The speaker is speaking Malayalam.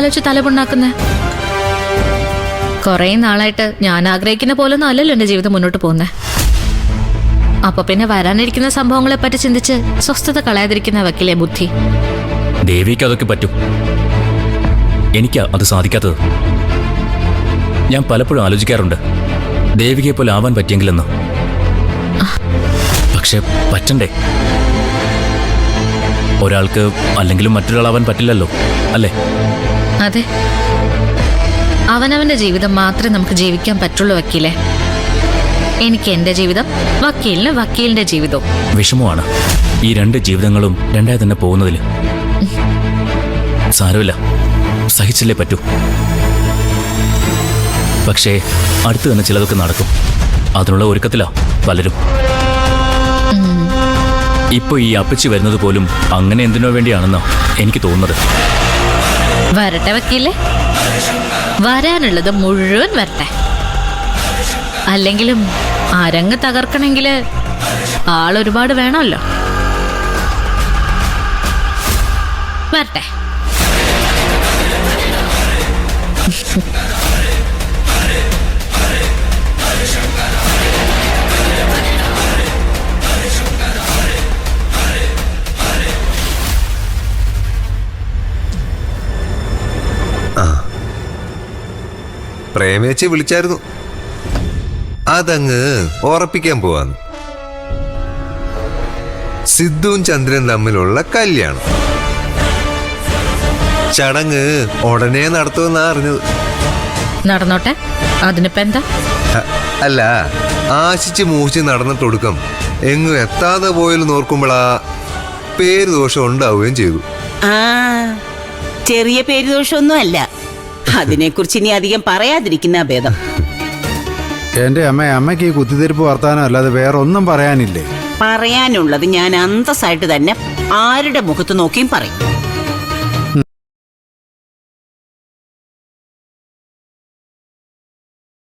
ആലോചിച്ച് തലപുണ്ണാക്കുന്നേ? കുറെ നാളായിട്ട് ഞാൻ ആഗ്രഹിക്കുന്ന പോലൊന്നും അല്ലല്ലോ എന്റെ ജീവിതം മുന്നോട്ട് പോകുന്നേ. അപ്പൊ പിന്നെ വരാനിരിക്കുന്ന സംഭവങ്ങളെ പറ്റി ചിന്തിച്ച് സ്വസ്ഥത കളയാതിരിക്കുന്ന വക്കിലെ ബുദ്ധി. ദേവിക്ക് അതൊക്കെ പറ്റും, എനിക്കാ അത് സാധിക്കാത്തത്. ഞാൻ പലപ്പോഴും ആലോചിക്കാറുണ്ട് ദേവികയെ പോലെ ആവാൻ പറ്റിയെങ്കിലെന്ന്. പക്ഷെ പറ്റണ്ടേ? ഒരാൾക്ക് അല്ലെങ്കിലും മറ്റൊരാളാവാൻ പറ്റില്ലല്ലോ, അല്ലേ? അതെ, അവനവന്റെ ജീവിതം മാത്രമേ നമുക്ക് ജീവിക്കാൻ പറ്റുള്ളൂ വക്കീലെ. എനിക്ക് എന്റെ ജീവിതം, വക്കീലിന് വക്കീലിന്റെ ജീവിതവും. വിഷമമാണ് ഈ രണ്ട് ജീവിതങ്ങളും രണ്ടായി തന്നെ പോകുന്നതിൽ. സാരമില്ല, സഹിച്ചില്ലേ പറ്റൂ. പക്ഷേ അടുത്ത് തന്നെ ചിലതൊക്കെ നടക്കും. അതിനുള്ള ഒരുക്കത്തിലാ പലരും. ഇപ്പൊ ഈ അപ്പച്ചി വരുന്നത് പോലും അങ്ങനെ എന്തിനോ വേണ്ടിയാണെന്നാ എനിക്ക് തോന്നുന്നത്. വരട്ടെ വക്കീലെ, വരാനുള്ളത് മുഴുവൻ വരട്ടെ. അല്ലെങ്കിലും അരങ്ങ് തകർക്കണമെങ്കില് ആളൊരുപാട് വേണമല്ലോ. വരട്ടെ. പ്രേമേച്ചി വിളിച്ചായിരുന്നു, അതങ്ങ് ഉറപ്പിക്കാൻ പോവാന്ന്. സിദ്ധുവും ചന്ദ്രൻ തമ്മിലുള്ള കല്യാണം ചടങ്ങ് ഉടനെ നടത്തുമെന്നാ അറിഞ്ഞത്. നടന്നോട്ടെ, അതിനിപ്പോ എന്താ? അല്ല, ആശിച്ച് മൂശി നടന്നിട്ടൊടുക്കം എങ്ങും എത്താതെ പോയാലും നോർക്കുമ്പോളാ പേര് ദോഷം ഉണ്ടാവുകയും ചെയ്തു. ചെറിയ പേര് ദോഷമൊന്നും അല്ല. അതിനെക്കുറിച്ച് ഇനി അധികം പറയാതിരിക്കുന്ന ഭേദം. എന്റെ അമ്മയ്ക്ക് ഈ കുത്തിത്തിരിപ്പ് വർത്താനം അല്ലാതെ വേറെ ഒന്നും പറയാനില്ലേ? പറയാനുള്ളത് ഞാൻ അന്തസ്സായിട്ട് തന്നെ ആരുടെ മുഖത്ത് നോക്കിയും പറയും.